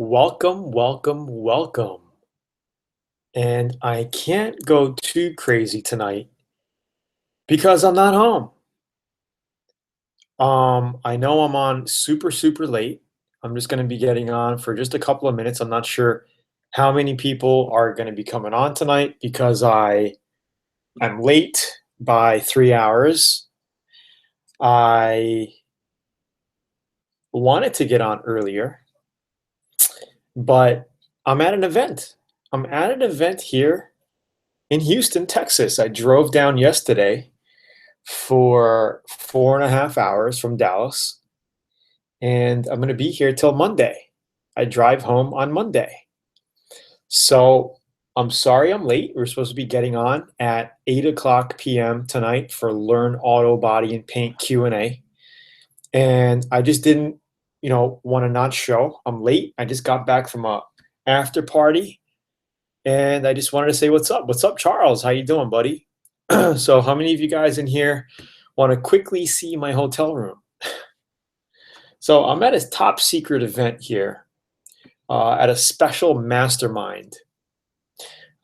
Welcome, welcome, welcome. And I can't go too crazy tonight because I'm not home. I know I'm on super, super late. I'm just going to be getting on for just a couple of minutes. I'm not sure how many people are going to be coming on tonight because I'm late by 3 hours. I wanted to get on earlier, but I'm at an event. I'm at an event here in Houston, Texas. I drove down yesterday for 4.5 hours from Dallas, and I'm going to be here till Monday. I drive home on Monday. So I'm sorry I'm late. We're supposed to be getting on at 8 o'clock p.m. tonight for Learn Auto Body and Paint Q&A. And I just didn't, want to not show. I'm late. I just got back from a after party, and I just wanted to say what's up. What's up, Charles? How you doing, buddy? So how many of you guys in here want to quickly see my hotel room? So I'm at a top secret event here at a special mastermind.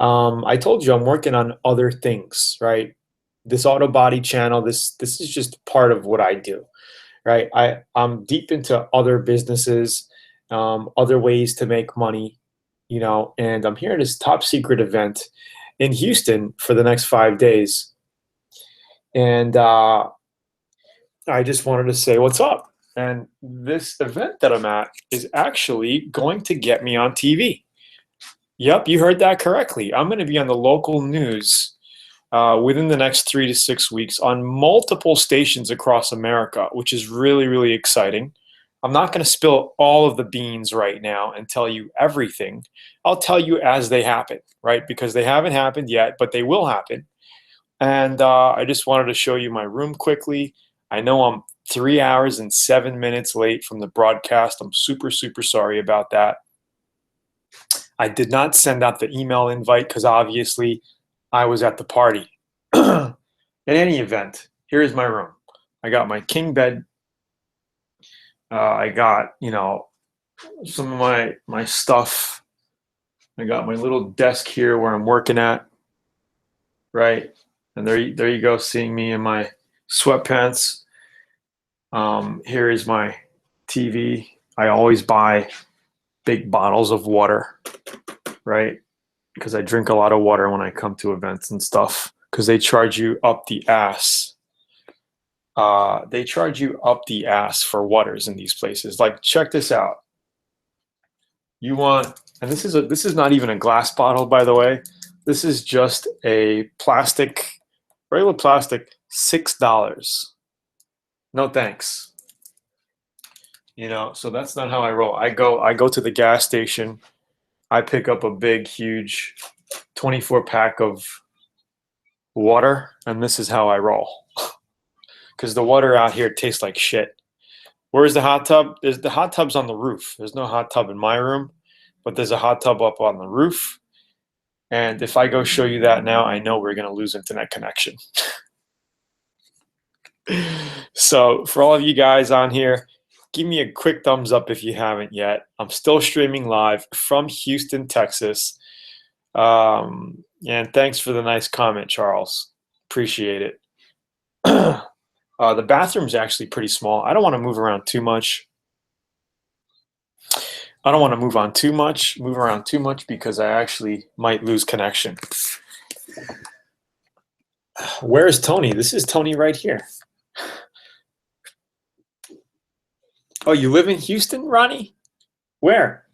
I told you I'm working on other things, right? This auto body channel, this is just part of what I do, right? I'm deep into other businesses, other ways to make money, and I'm here at this top secret event in Houston for the next 5 days. And I just wanted to say what's up. And this event that I'm at is actually going to get me on TV. Yep, you heard that correctly. I'm going to be on the local news within the next 3 to 6 weeks on multiple stations across America, which is really, really exciting. I'm not going to spill all of the beans right now and tell you everything. I'll tell you as they happen, right? Because they haven't happened yet, but they will happen. And I just wanted to show you my room quickly. I know I'm 3 hours and 7 minutes late from the broadcast. I'm super, super sorry about that. I did not send out the email invite because obviously I was at the party. In any event, here is my room. I got my king bed. I got, some of my stuff. I got my little desk here where I'm working at, right? And there you go, seeing me in my sweatpants. Here is my TV. I always buy big bottles of water, right? Because I drink a lot of water when I come to events and stuff. Because they charge you up the ass. They charge you up the ass for waters in these places. Like, check this out. You want, and this is not even a glass bottle, by the way. This is just a plastic, regular plastic, $6. No thanks. So that's not how I roll. I go to the gas station. I pick up a big, huge 24-pack of water, and this is how I roll. Because the water out here tastes like shit. Where's the hot tub? The hot tub's on the roof. There's no hot tub in my room, but there's a hot tub up on the roof. And if I go show you that now, I know we're going to lose internet connection. So for all of you guys on here, give me a quick thumbs up if you haven't yet. I'm still streaming live from Houston, Texas. And thanks for the nice comment, Charles. Appreciate it. The bathroom's actually pretty small. I don't want to move around too much. Move around too much because I actually might lose connection. Where's Tony? This is Tony right here. Oh, you live in Houston, Ronnie? Where?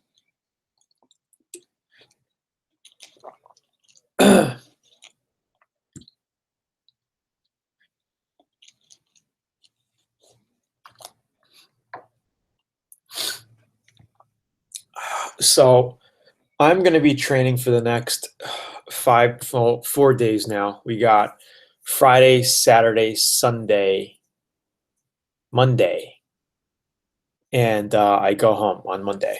So I'm going to be training for the next 4 days now. We got Friday, Saturday, Sunday, Monday, and I go home on Monday.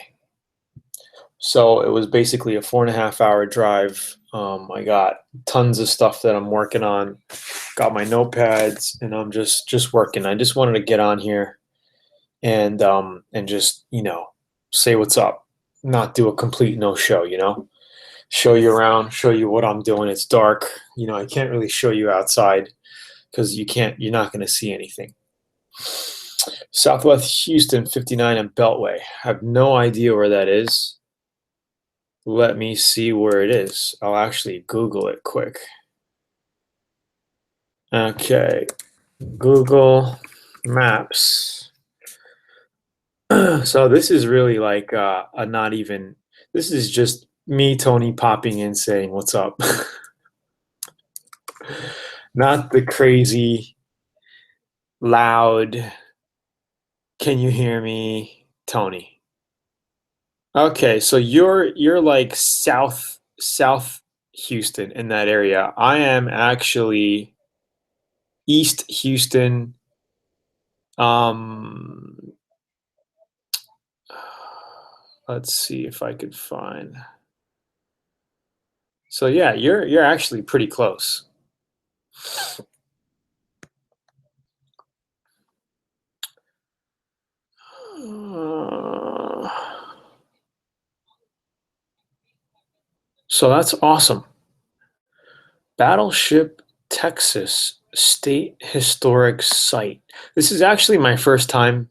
So it was basically a 4.5 hour drive. I got tons of stuff that I'm working on. Got my notepads, and I'm just working. I just wanted to get on here and just say what's up. not do a complete no-show, show you around, show you what I'm doing. It's dark. I can't really show you outside because you're not going to see anything. Southwest Houston 59 and Beltway. I have no idea where that is. Let me see where it is. I'll actually Google it quick. Okay, Google Maps. So this is really like a not even, this is just me, Tony, popping in saying, what's up? Not the crazy, loud, can you hear me, Tony? Okay, so you're like South Houston in that area. I am actually East Houston. Um, let's see if I could find. So yeah, you're actually pretty close. So that's awesome. Battleship, Texas State Historic Site. This is actually my first time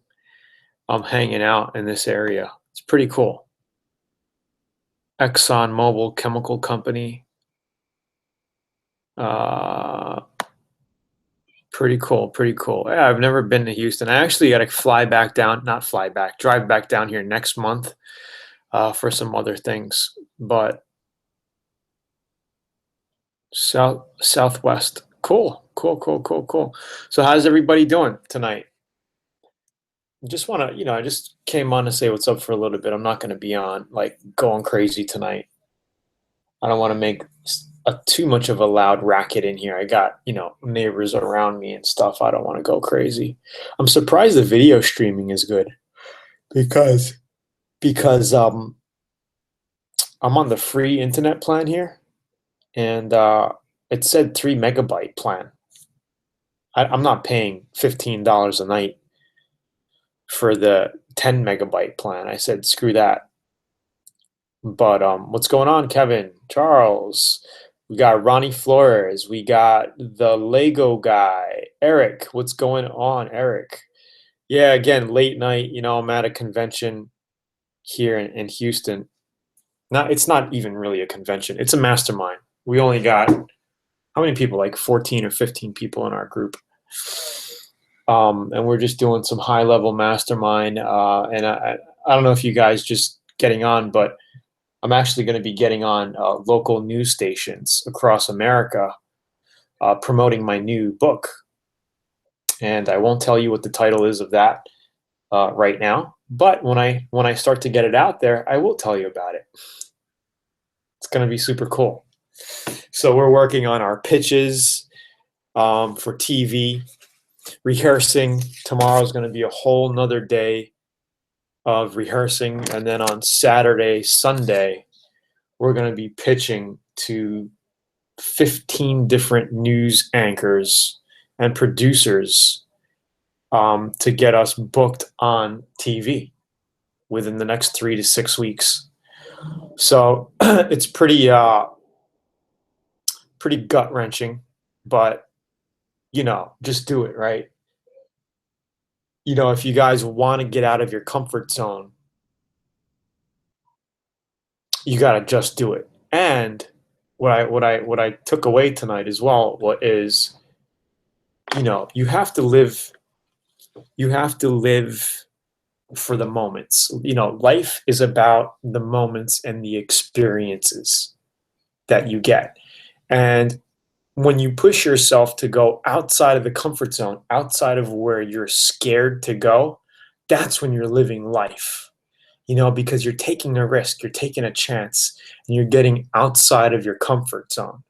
hanging out in this area. It's pretty cool. Exxon Mobil Chemical Company. Pretty cool, pretty cool. Yeah, I've never been to Houston. I actually got to drive back down here next month for some other things. But Southwest, cool, cool, cool, cool, cool. So how's everybody doing tonight? Just want to, I just came on to say what's up for a little bit. I'm not going to be on like going crazy tonight. I don't want to make too much of a loud racket in here. I got, neighbors around me and stuff. I don't want to go crazy. I'm surprised the video streaming is good because I'm on the free internet plan here, and it said 3 megabyte plan. I'm not paying $15 a night for the 10 megabyte plan. I said screw that. But what's going on, Kevin? Charles? We got Ronnie Flores. We got the Lego guy. Eric, what's going on, Eric? Yeah, again, late night. I'm at a convention here in Houston. It's not even really a convention. It's a mastermind. We only got how many people? Like 14 or 15 people in our group. And we're just doing some high level mastermind. And I don't know if you guys just getting on, but I'm actually going to be getting on local news stations across America promoting my new book. And I won't tell you what the title is of that right now, but when I start to get it out there, I will tell you about it. It's going to be super cool. So we're working on our pitches for TV, rehearsing. Tomorrow's going to be a whole nother day of rehearsing, and then on Saturday, Sunday, we're going to be pitching to 15 different news anchors and producers to get us booked on TV within the next 3 to 6 weeks. So it's pretty gut wrenching, but just do it, right? If you guys want to get out of your comfort zone, you got to just do it. And what I took away tonight as well is, you have to live for the moments. Life is about the moments and the experiences that you get. And when you push yourself to go outside of the comfort zone, outside of where you're scared to go, that's when you're living life. Because you're taking a risk, you're taking a chance, and you're getting outside of your comfort zone.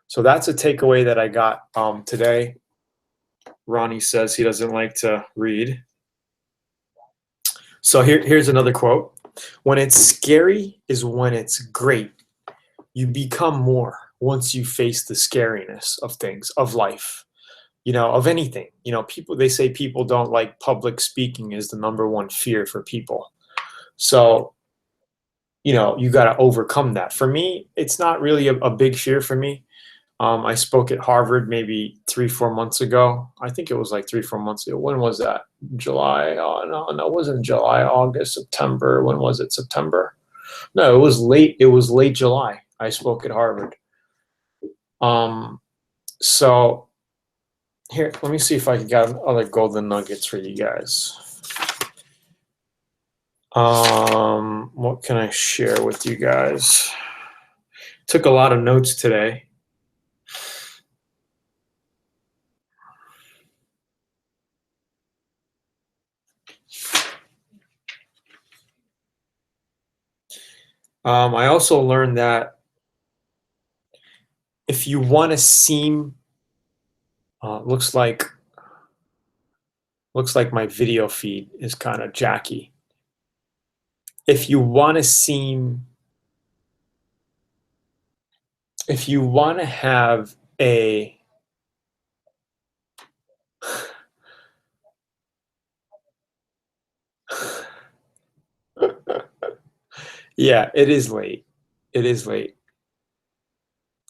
So that's a takeaway that I got today. Ronnie says he doesn't like to read. So here's another quote. When it's scary is when it's great. You become more once you face the scariness of things, of life, of anything. They say people don't like public speaking is the #1 fear for people. So you got to overcome that. For me, it's not really a big fear for me. I spoke at Harvard maybe 3, 4 months ago. I think it was like 3, 4 months ago. When was that? July? Oh, no, it wasn't July, August, September. When was it? September? No, it was late. It was late July. I spoke at Harvard. Um, so here, let me see if I can get other golden nuggets for you guys. What can I share with you guys? Took a lot of notes today. I also learned that if you want to seem, looks like my video feed is kind of jacky. If you want to seem, if you want to have a yeah, it is late. It is late.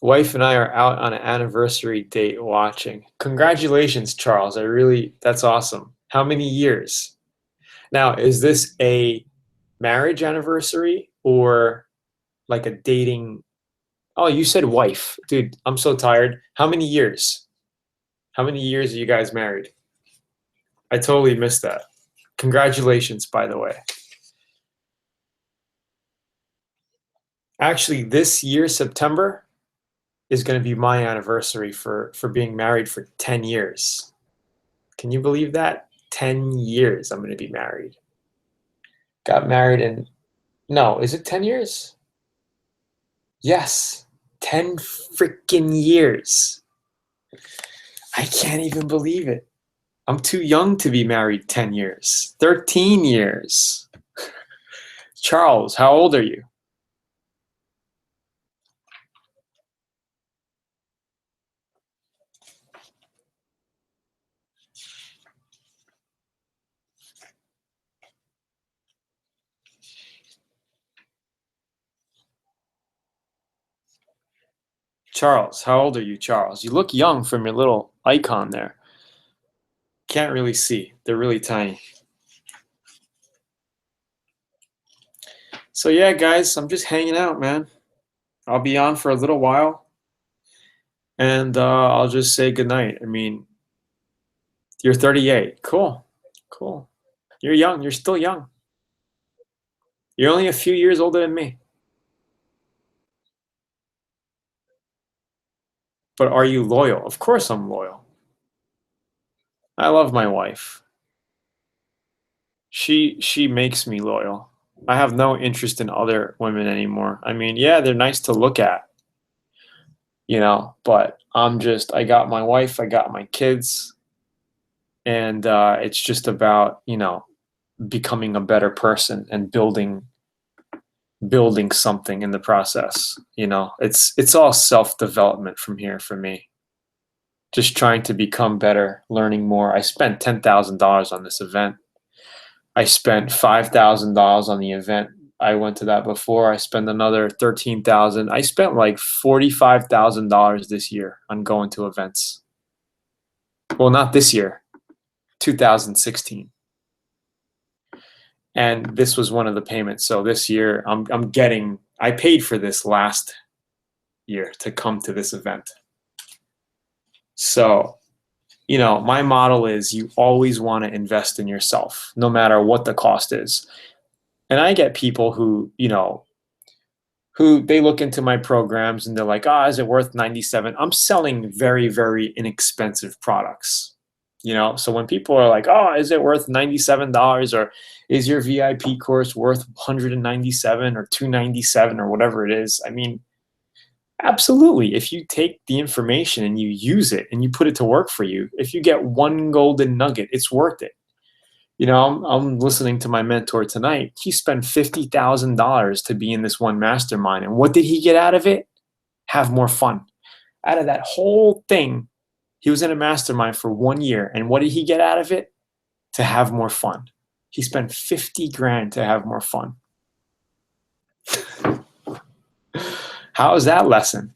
Wife and I are out on an anniversary date watching. Congratulations, Charles. That's awesome. How many years? Now, is this a marriage anniversary or like a dating? Oh, you said wife. Dude, I'm so tired. How many years? How many years are you guys married? I totally missed that. Congratulations, by the way. Actually, this year, September, is going to be my anniversary for being married for 10 years. Can you believe that? 10 years I'm going to be married. Got married in, no, is it 10 years? Yes, 10 freaking years. I can't even believe it. I'm too young to be married 10 years. 13 years. Charles, how old are you? Charles, how old are you, Charles? You look young from your little icon there. Can't really see. They're really tiny. So yeah, guys, I'm just hanging out, man. I'll be on for a little while, and I'll just say goodnight. I mean, you're 38. Cool. Cool. You're young. You're still young. You're only a few years older than me. But are you loyal? Of course I'm loyal. I love my wife. She makes me loyal. I have no interest in other women anymore. I mean, yeah, they're nice to look at, but I got my wife, I got my kids, and it's just about, becoming a better person and building something in the process. It's all self-development from here for me. Just trying to become better, learning more. I spent $10,000 on this event. I spent $5,000 on the event. I went to that before. I spent another 13,000. I spent like $45,000 this year on going to events. Well, not this year, 2016. And this was one of the payments. So this year I paid for this last year to come to this event. So, my model is you always want to invest in yourself, no matter what the cost is. And I get people who they look into my programs and they're like, is it worth 97? I'm selling very, very inexpensive products. So when people are like, is it worth $97, or is your VIP course worth 197 or 297 or whatever it is? I mean, absolutely. If you take the information and you use it and you put it to work for you, if you get one golden nugget, it's worth it. I'm listening to my mentor tonight. He spent $50,000 to be in this one mastermind. And what did he get out of it? Have more fun. Out of that whole thing, he was in a mastermind for 1 year. And what did he get out of it? To have more fun. He spent 50 grand to have more fun. How is that lesson?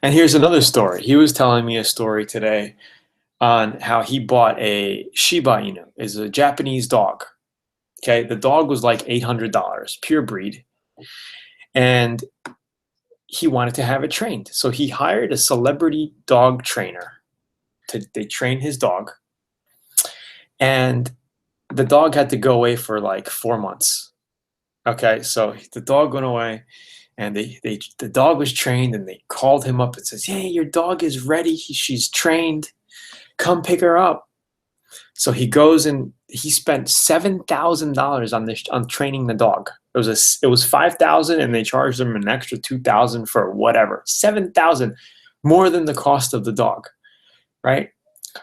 And here's another story. He was telling me a story today on how he bought a Shiba Inu. It's a Japanese dog. Okay, the dog was like $800, pure breed. And he wanted to have it trained. So he hired a celebrity dog trainer they train his dog. And the dog had to go away for like 4 months. Okay, so the dog went away, and the dog was trained, and they called him up and says, "Hey, your dog is ready. She's trained. Come pick her up." So he goes, and he spent $7,000 on training the dog. It was $5,000, and they charged him an extra $2,000 for whatever. $7,000, more than the cost of the dog, right?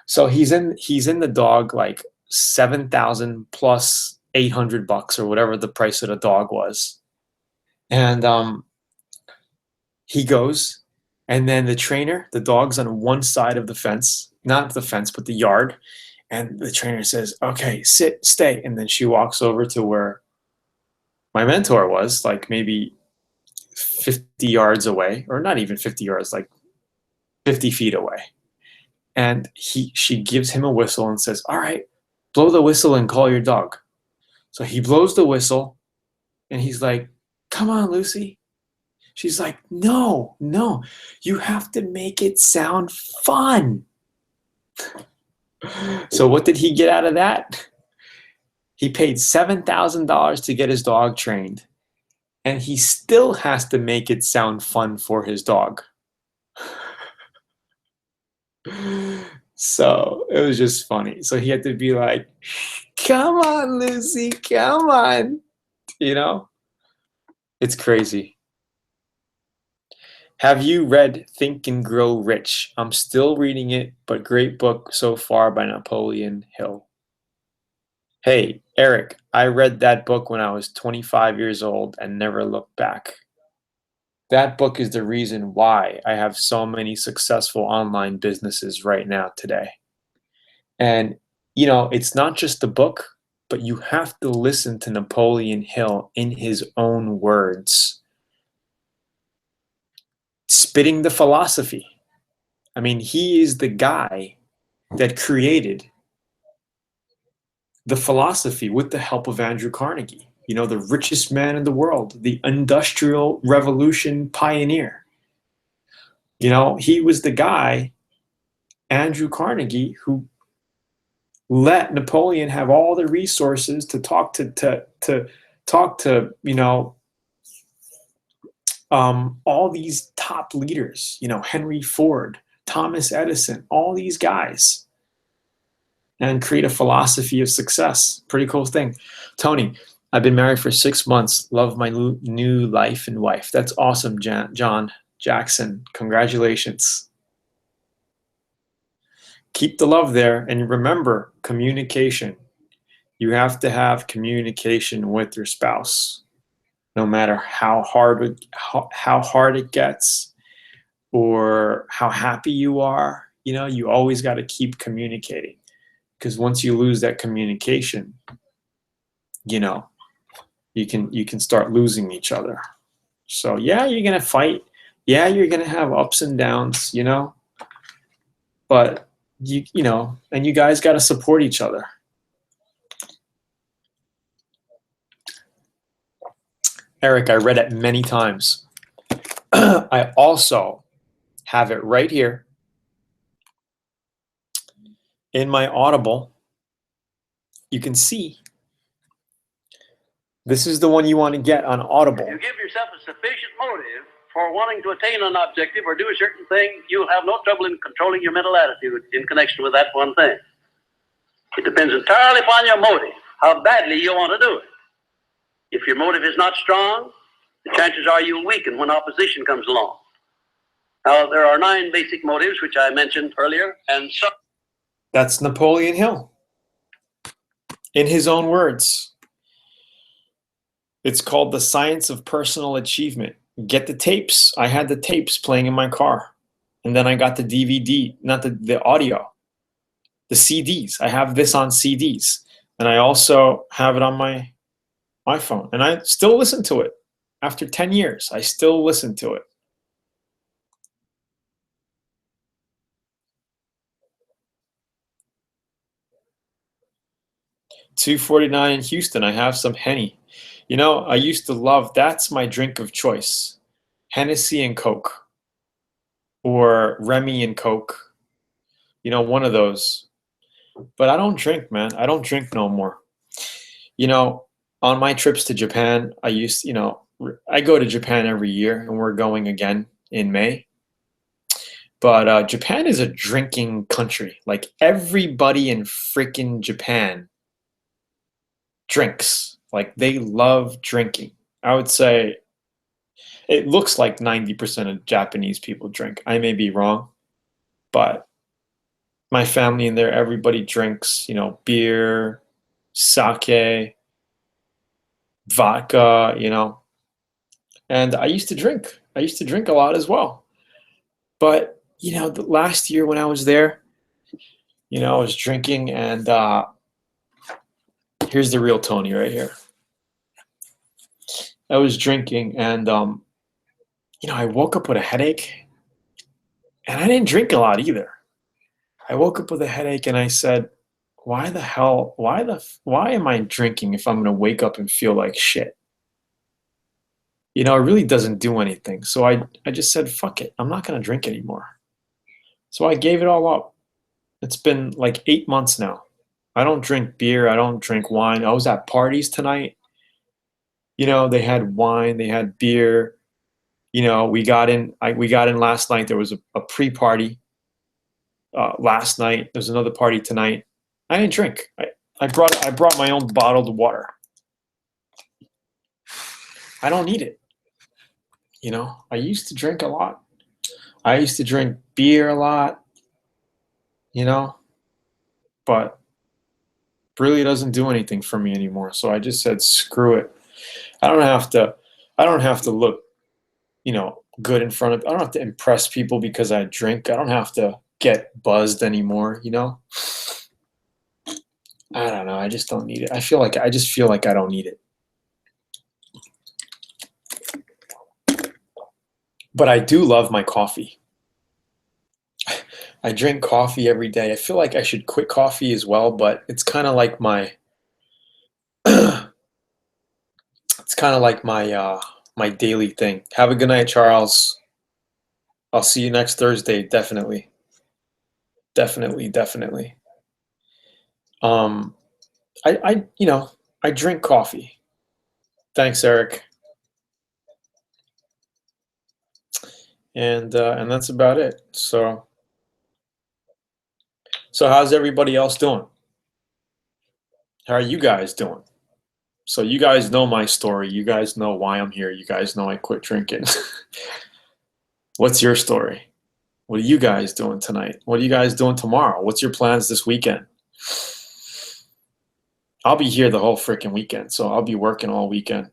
So he's in the dog like 7,000 plus $800 or whatever the price of the dog was. And he goes, and then the trainer, the dog's on one side of the fence, not the fence, but the yard. And the trainer says, "Okay, sit, stay." And then she walks over to where my mentor was, like maybe 50 yards away, or not even 50 yards, like 50 feet away. And she gives him a whistle and says, "All right, blow the whistle and call your dog." So he blows the whistle, and he's like, "Come on, Lucy." She's like, "No, you have to make it sound fun." So what did he get out of that? He paid $7,000 to get his dog trained, and he still has to make it sound fun for his dog. So it was just funny. So he had to be like, "Come on, Lucy, come on." You know, it's crazy. Have you read Think and Grow Rich? I'm still reading it, but great book so far by Napoleon Hill. Hey, Eric, I read that book when I was 25 years old and never looked back. That book is the reason why I have so many successful online businesses right now today. And, it's not just the book, but you have to listen to Napoleon Hill in his own words, spitting the philosophy. I mean, he is the guy that created the philosophy with the help of Andrew Carnegie, the richest man in the world, the Industrial Revolution pioneer. He was the guy, Andrew Carnegie, who let Napoleon have all the resources to talk to all these top leaders, Henry Ford, Thomas Edison, all these guys, and create a philosophy of success. Pretty cool thing. Tony, I've been married for 6 months. Love my new life and wife. That's awesome, John Jackson. Congratulations. Keep the love there, and remember communication. You have to have communication with your spouse, no matter how hard it gets or how happy you are. You always got to keep communicating, because once you lose that communication, you can start losing each other. So yeah, you're gonna fight. Yeah, you're gonna have ups and downs. But and you guys got to support each other. Eric, I read it many times. I also have it right here in my Audible. You can see this is the one you want to get on Audible. If you give yourself a sufficient motive for wanting to attain an objective or do a certain thing, you'll have no trouble in controlling your mental attitude in connection with that one thing. It depends entirely upon your motive, how badly you want to do it. If your motive is not strong, the chances are you'll weaken when opposition comes along. Now, there are 9 basic motives, which I mentioned earlier, and so... That's Napoleon Hill, in his own words. It's called The Science of Personal Achievement. Get the tapes. I had the tapes playing in my car. And then I got the DVD, not the audio, the CDs. I have this on CDs. And I also have it on my my phone, and I still listen to it. After 10 years, I still listen to it. 2:49 in Houston. I have some Henny. You know, I used to love, that's my drink of choice. Hennessy and Coke, or Remy and Coke. You know, one of those. But I don't drink, man. I don't drink no more. You know, on my trips to Japan, I go to Japan every year, and we're going again in May. But Japan is a drinking country. Like, everybody in freaking Japan drinks. Like, they love drinking. I would say it looks like 90% of Japanese people drink. I may be wrong, but my family in there, everybody drinks, beer, sake, vodka, and I used to drink. I used to drink a lot as well. But, the last year when I was there, I was drinking, and here's the real Tony right here. I was drinking, and I woke up with a headache, and I didn't drink a lot either. I woke up with a headache, and I said, why the hell, why am I drinking if I'm going to wake up and feel like shit? It really doesn't do anything. So I just said, fuck it. I'm not going to drink anymore. So I gave it all up. It's been like 8 months now. I don't drink beer. I don't drink wine. I was at parties tonight. They had wine, they had beer. We got in last night. There was a pre-party last night. There's another party tonight. I didn't drink. I brought my own bottled water. I don't need it. I used to drink a lot. I used to drink beer a lot, but really doesn't do anything for me anymore. So I just said, screw it. I don't have to look, good in front of, I don't have to impress people because I drink. I don't have to get buzzed anymore, I don't know. I just don't need it. I just feel like I don't need it. But I do love my coffee. I drink coffee every day. I feel like I should quit coffee as well, but it's kind of like my my daily thing. Have a good night, Charles. I'll see you next Thursday, definitely. Definitely, definitely. I drink coffee. Thanks, Eric. And that's about it. So how's everybody else doing? How are you guys doing? So you guys know my story. You guys know why I'm here. You guys know I quit drinking. What's your story? What are you guys doing tonight? What are you guys doing tomorrow? What's your plans this weekend? I'll be here the whole freaking weekend, so I'll be working all weekend.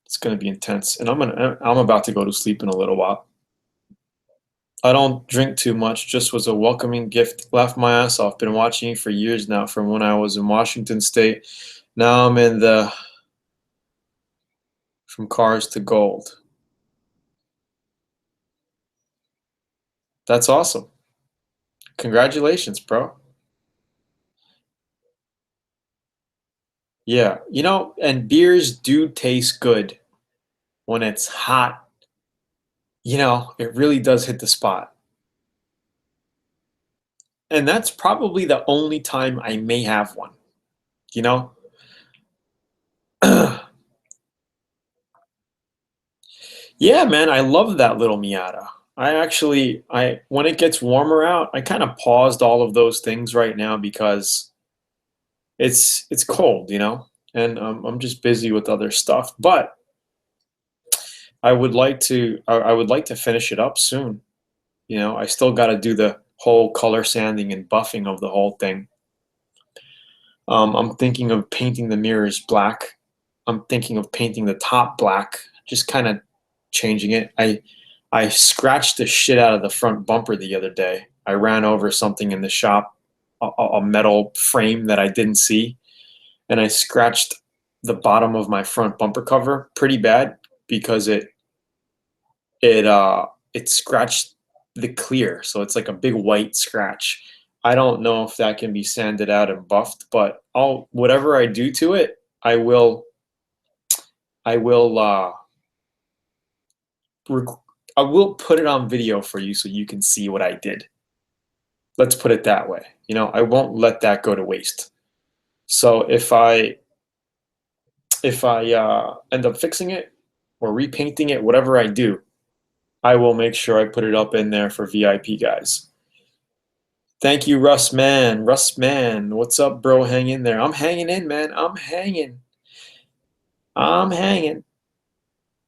It's gonna be intense, and I'm about to go to sleep in a little while. I don't drink too much. Just was a welcoming gift. Laughed my ass off. Been watching you for years now, from when I was in Washington State. Now I'm in from cars to gold. That's awesome. Congratulations, bro. Yeah, and beers do taste good when it's hot. It really does hit the spot. And that's probably the only time I may have one, you know? Yeah, man, I love that little Miata. When it gets warmer out, I kind of paused all of those things right now because it's cold, and I'm just busy with other stuff. But I would like to finish it up soon. I still got to do the whole color sanding and buffing of the whole thing. I'm thinking of painting the mirrors black. I'm thinking of painting the top black, just kind of changing it. I scratched the shit out of the front bumper the other day. I ran over something in the shop, a metal frame that I didn't see, and I scratched the bottom of my front bumper cover pretty bad because it scratched the clear, so it's like a big white scratch. I don't know if that can be sanded out and buffed, but whatever I do to it, I will I will put it on video for you so you can see what I did. Let's put it that way. You know, I won't let that go to waste. So if I end up fixing it or repainting it, whatever I do, I will make sure I put it up in there for VIP guys. Thank you, Russ Man. Russ Man, what's up, bro? Hang in there. I'm hanging in, man. I'm hanging. I'm hanging.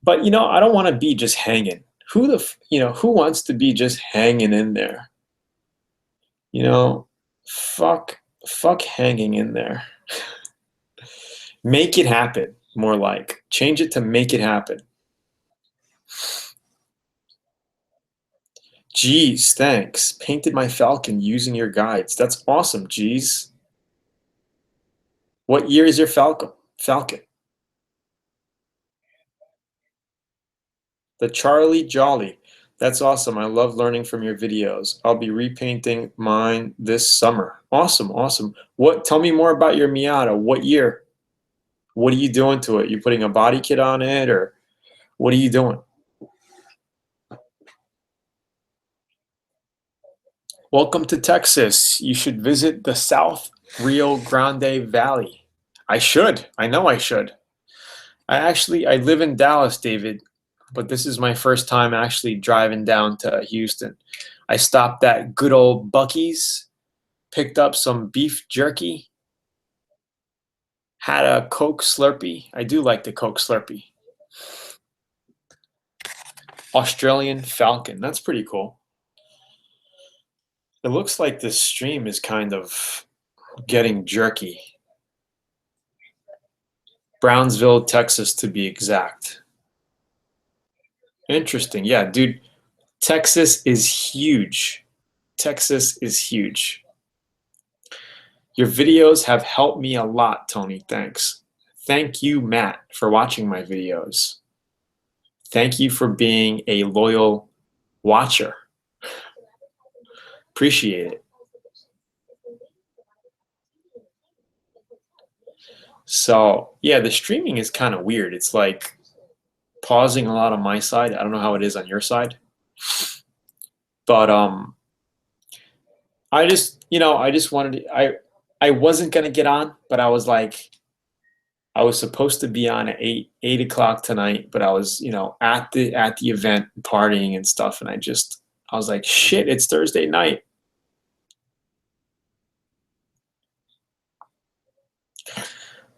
But you know, I don't want to be just hanging. Who wants to be just hanging in there? You know, fuck hanging in there. Make it happen. More like change it to make it happen. Geez, thanks. Painted my Falcon using your guides. That's awesome, geez. What year is your Falcon? The Charlie Jolly. That's awesome. I love learning from your videos. I'll be repainting mine this summer. Awesome, awesome. Tell me more about your Miata. What year? What are you doing to it? You putting a body kit on it, or what are you doing? Welcome to Texas. You should visit the South Rio Grande Valley. I should. I know I should. I live in Dallas, David, but this is my first time actually driving down to Houston. I stopped at good old Buc-ee's, picked up some beef jerky, had a Coke Slurpee. I do like the Coke Slurpee. Australian Falcon. That's pretty cool. It looks like this stream is kind of getting jerky. Brownsville, Texas, to be exact. Interesting. Yeah, dude, Texas is huge. Texas is huge. Your videos have helped me a lot, Tony. Thanks. Thank you, Matt, for watching my videos. Thank you for being a loyal watcher. Appreciate it. So, yeah, the streaming is kind of weird. It's like pausing a lot on my side. I don't know how it is on your side. But I just wanted to, I wasn't gonna get on, but I was like, I was supposed to be on at 8 o'clock tonight, but I was, at the event partying and stuff, and I was like, shit, it's Thursday night.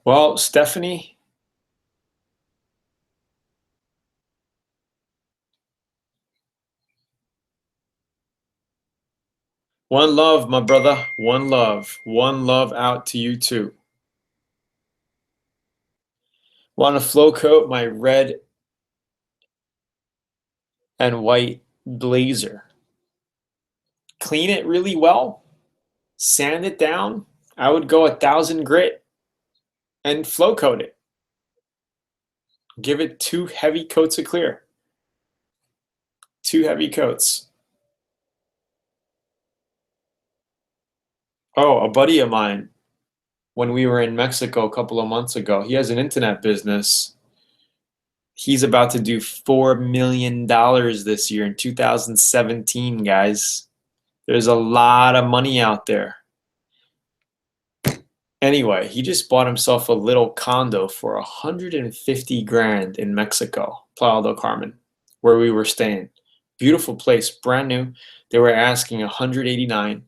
Well, Stephanie, one love, my brother. One love. One love out to you too. Want to flow coat my red and white blazer. Clean it really well. Sand it down. I would go 1,000 grit and flow coat it. Give it 2 heavy coats of clear. 2 heavy coats. Oh, a buddy of mine, when we were in Mexico a couple of months ago, he has an internet business. He's about to do $4 million this year in 2017, guys. There's a lot of money out there. Anyway, he just bought himself a little condo for 150 grand in Mexico, Playa del Carmen, where we were staying. Beautiful place, brand new. They were asking 189.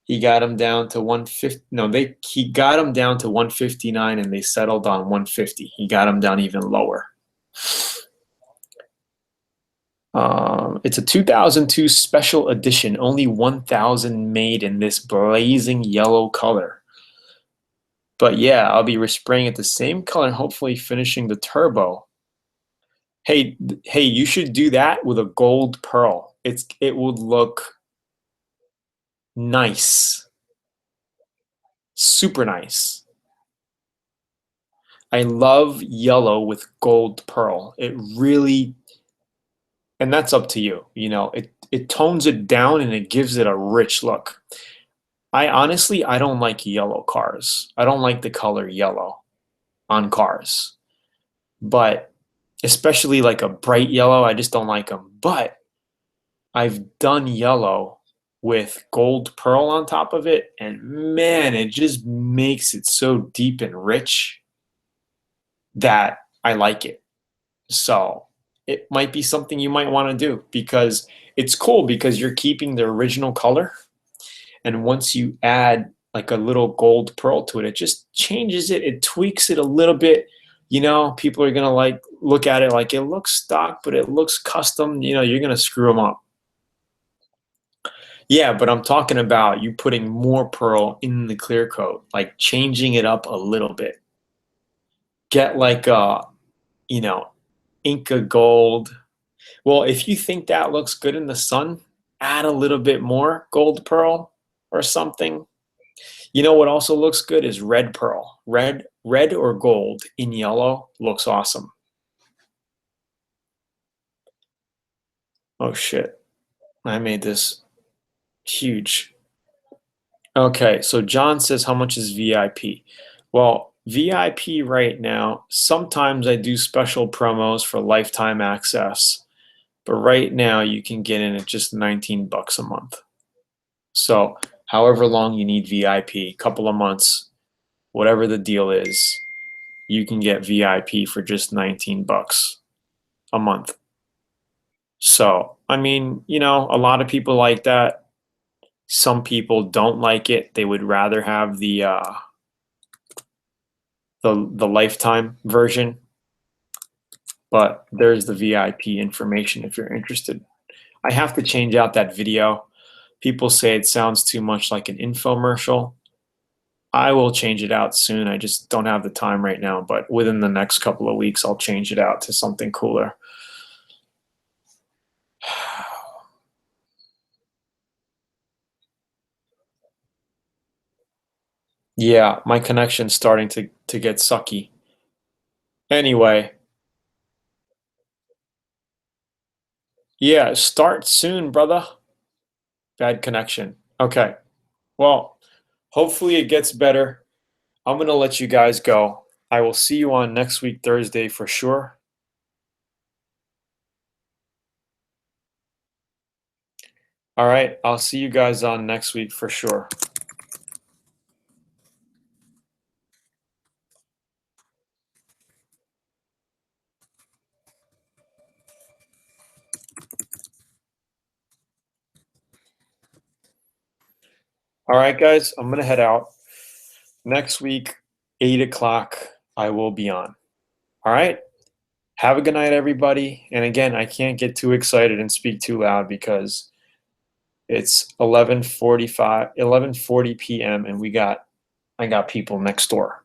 He got him down to 150. No, he got him down to 159, and they settled on 150. He got him down even lower. It's a 2002 special edition, only 1,000 made in this blazing yellow color. But yeah, I'll be respraying it the same color and hopefully finishing the turbo. Hey, you should do that with a gold pearl. It would look nice. Super nice. I love yellow with gold pearl. It really, and that's up to you. You know, it tones it down and it gives it a rich look. I don't like yellow cars. I don't like the color yellow on cars. But especially like a bright yellow, I just don't like them. But I've done yellow with gold pearl on top of it, and man, it just makes it so deep and rich that I like it. So it might be something you might want to do because it's cool because you're keeping the original color. And once you add like a little gold pearl to it, it just changes it. It tweaks it a little bit. You know, people are going to like look at it like it looks stock, but it looks custom. You know, you're going to screw them up. Yeah, but I'm talking about you putting more pearl in the clear coat, like changing it up a little bit. Get like a, you know, Inca gold. Well, if you think that looks good in the sun, add a little bit more gold pearl or something. You know what also looks good is red pearl. Red or gold in yellow looks awesome. Oh shit. I made this huge. Okay, so John says, how much is VIP? Well, VIP right now, sometimes I do special promos for lifetime access, but right now you can get in at just 19 bucks a month. So however long you need VIP, couple of months, whatever the deal is, you can get VIP for just 19 bucks a month. So, I mean, you know, a lot of people like that. Some people don't like it. They would rather have the lifetime version, but there's the VIP information if you're interested. I have to change out that video. People say it sounds too much like an infomercial. I will change it out soon. I just don't have the time right now, but within the next couple of weeks, I'll change it out to something cooler. Yeah, my connection's starting to get sucky. Anyway, yeah, start soon, brother. Bad connection. Okay. Well, hopefully it gets better. I'm going to let you guys go. I will see you on next week, Thursday, for sure. All right. I'll see you guys on next week for sure. All right, guys. I'm going to head out. Next week, 8 o'clock, I will be on. All right. Have a good night, everybody. And again, I can't get too excited and speak too loud because it's 11:40 p.m. and I got people next door.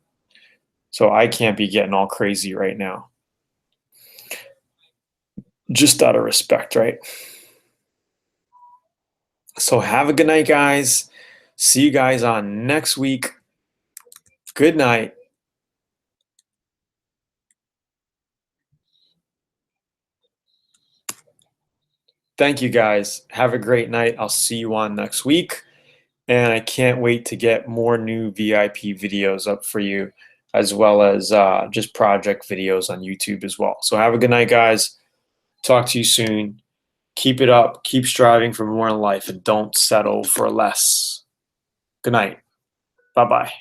So I can't be getting all crazy right now. Just out of respect, right? So have a good night, guys. See you guys on next week. Good night. Thank you, guys. Have a great night. I'll see you on next week. And I can't wait to get more new VIP videos up for you, as well as just project videos on YouTube as well. So have a good night, guys. Talk to you soon. Keep it up. Keep striving for more in life and don't settle for less. Good night. Bye-bye.